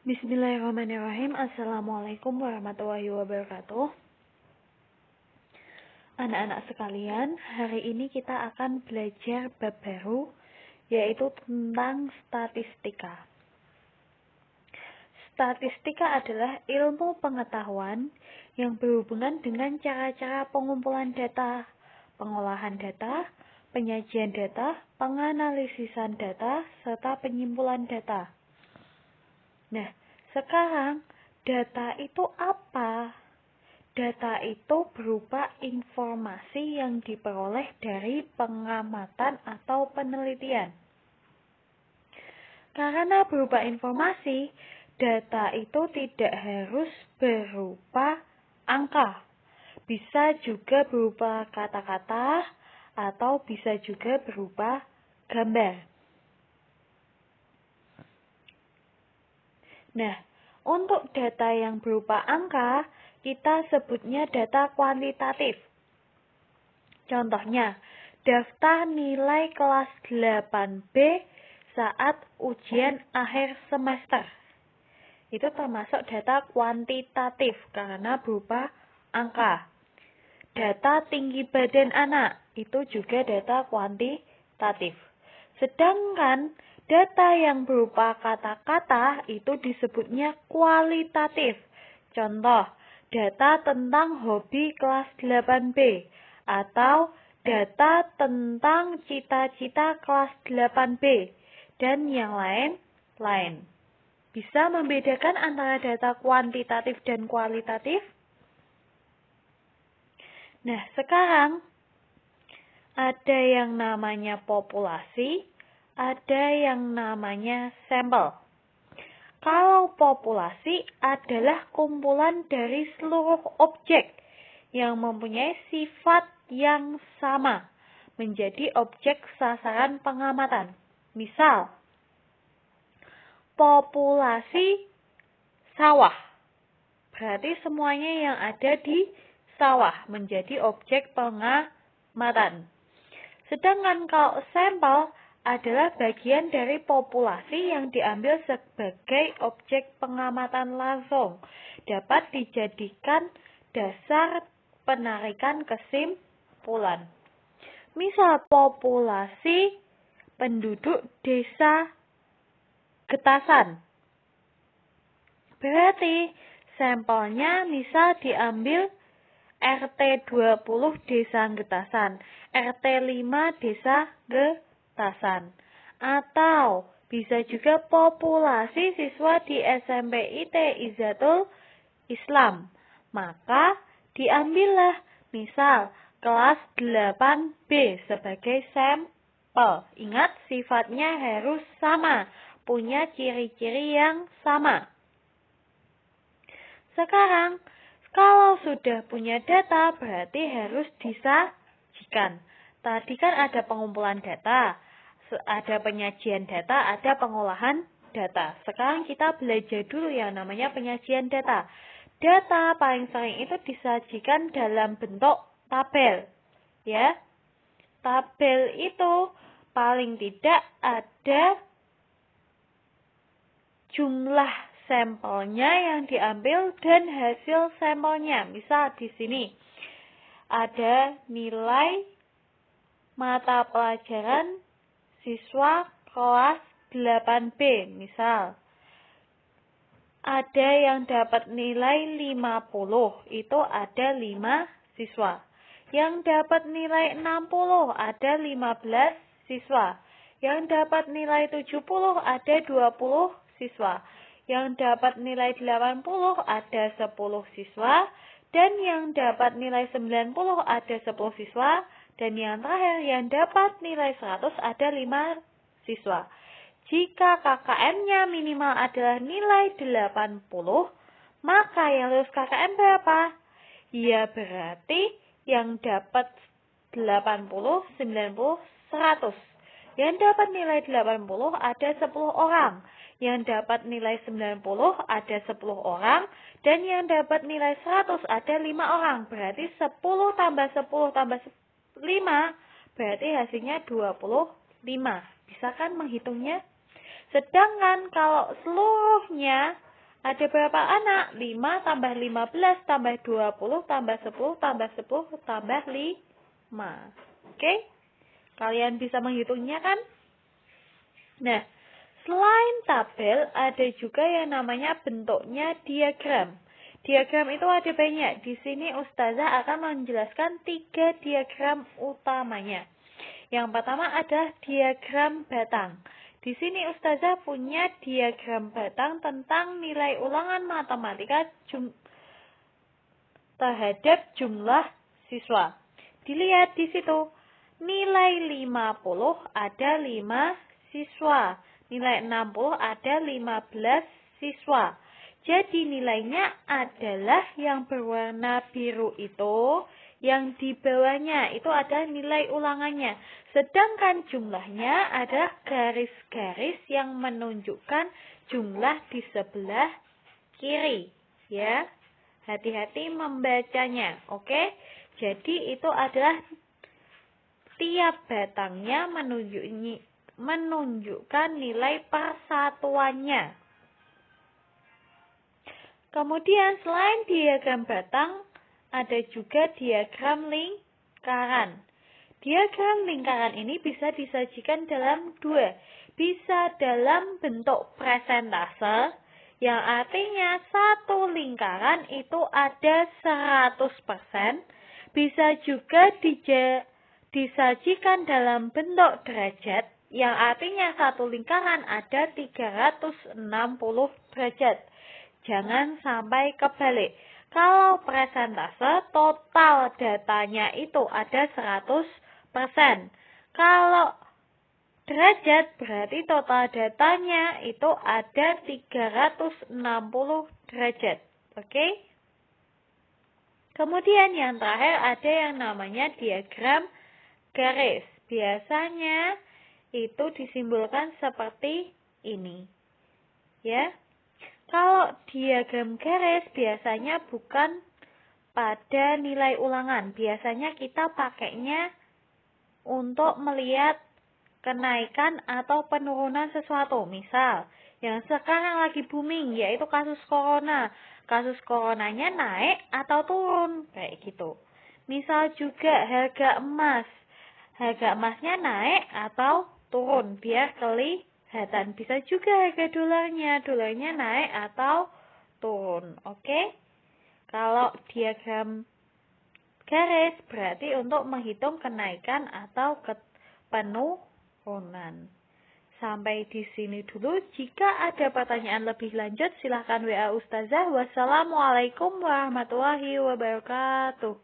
Bismillahirrahmanirrahim. Assalamualaikum warahmatullahi wabarakatuh. Anak-anak sekalian, hari ini kita akan belajar bab baru, yaitu tentang statistika. Statistika adalah ilmu pengetahuan yang berhubungan dengan cara-cara pengumpulan data, pengolahan data, penyajian data, penganalisisan data, serta penyimpulan data. Nah, sekarang data itu apa? Data itu berupa informasi yang diperoleh dari pengamatan atau penelitian. Karena berupa informasi, data itu tidak harus berupa angka. Bisa juga berupa kata-kata atau bisa juga berupa gambar. Nah, untuk data yang berupa angka, kita sebutnya data kuantitatif. Contohnya, daftar nilai kelas 8B saat ujian akhir semester. Itu termasuk data kuantitatif karena berupa angka. Data tinggi badan anak, itu juga data kuantitatif. Sedangkan data yang berupa kata-kata itu disebutnya kualitatif. Contoh, data tentang hobi kelas 8B atau data tentang cita-cita kelas 8B dan yang lain-lain. Bisa membedakan antara data kuantitatif dan kualitatif? Nah, sekarang ada yang namanya populasi, ada yang namanya sampel. Kalau populasi adalah kumpulan dari seluruh objek yang mempunyai sifat yang sama menjadi objek sasaran pengamatan. Misal, populasi sawah. Berarti semuanya yang ada di sawah menjadi objek pengamatan. Sedangkan kalau sampel adalah bagian dari populasi yang diambil sebagai objek pengamatan langsung, dapat dijadikan dasar penarikan kesimpulan. Misal populasi penduduk desa Getasan. Berarti sampelnya misal diambil RT 20 Desa Getasan, RT 5 Desa Getasan. Atau bisa juga populasi siswa di SMP IT Izzatul Islam. Maka diambillah misal kelas 8B sebagai sampel. Ingat, sifatnya harus sama, punya ciri-ciri yang sama. Sekarang, kalau sudah punya data, berarti harus disajikan. Tadi kan ada pengumpulan data, ada penyajian data, ada pengolahan data. Sekarang kita belajar dulu yang namanya penyajian data. Data paling sering itu disajikan dalam bentuk tabel. Ya, tabel itu paling tidak ada jumlah sampelnya yang diambil dan hasil sampelnya. Misal di sini ada nilai mata pelajaran siswa kelas 8B. Misal ada yang dapat nilai 50, itu ada 5 siswa. Yang dapat nilai 60 ada 15 siswa. Yang dapat nilai 70 ada 20 siswa. Yang dapat nilai 80 ada 10 siswa. Dan yang dapat nilai 90 ada 10 siswa. Dan yang terakhir yang dapat nilai 100 ada 5 siswa. Jika KKM-nya minimal adalah nilai 80, maka yang lulus KKM berapa? Ya berarti yang dapat 80, 90, 100. Yang dapat nilai 80 ada 10 orang. Yang dapat nilai 90 ada 10 orang. Dan yang dapat nilai 100 ada 5 orang. Berarti 10 tambah 10 tambah 5. Berarti hasilnya 25. Bisa kan menghitungnya? Sedangkan kalau seluruhnya Ada berapa anak? 5 tambah 15 tambah 20 tambah 10 tambah 10 tambah 5. Oke? Kalian bisa menghitungnya kan? Nah, selain tabel, ada juga yang namanya bentuknya diagram. Diagram itu ada banyak. Di sini Ustazah akan menjelaskan 3 diagram utamanya. Yang pertama adalah diagram batang. Di sini Ustazah punya diagram batang tentang nilai ulangan matematika terhadap jumlah siswa. Dilihat di situ. Nilai 50 ada 5 siswa. Nilai 60 ada 15 siswa. Jadi nilainya adalah yang berwarna biru itu, yang di bawahnya itu adalah nilai ulangannya. Sedangkan jumlahnya adalah garis-garis yang menunjukkan jumlah di sebelah kiri. Ya, hati-hati membacanya. Oke, jadi itu adalah tiap batangnya menunjukkan nilai persatuannya. Kemudian selain diagram batang, ada juga diagram lingkaran. Diagram lingkaran ini bisa disajikan dalam 2. Bisa dalam bentuk presentase, yang artinya satu lingkaran itu ada 100%. Bisa juga disajikan dalam bentuk derajat, yang artinya satu lingkaran ada 360 derajat. Jangan sampai kebalik. Kalau presentase, total datanya itu ada 100%. Kalau derajat, berarti total datanya itu ada 360 derajat. Oke? Kemudian yang terakhir ada yang namanya diagram garis. Biasanya itu disimbolkan seperti ini. Ya. Kalau diagram garis biasanya bukan pada nilai ulangan. Biasanya kita pakainya untuk melihat kenaikan atau penurunan sesuatu. Misal, yang sekarang lagi booming yaitu kasus corona. Kasus coronanya naik atau turun, kayak gitu. Misal juga harga emas. Harga emasnya naik atau turun biar kelihatan. Bisa juga harga dolarnya naik atau turun. Oke? Kalau diagram garis berarti untuk menghitung kenaikan atau penurunan. Sampai di sini dulu. Jika ada pertanyaan lebih lanjut silahkan WA Ustazah. Wassalamualaikum warahmatullahi wabarakatuh.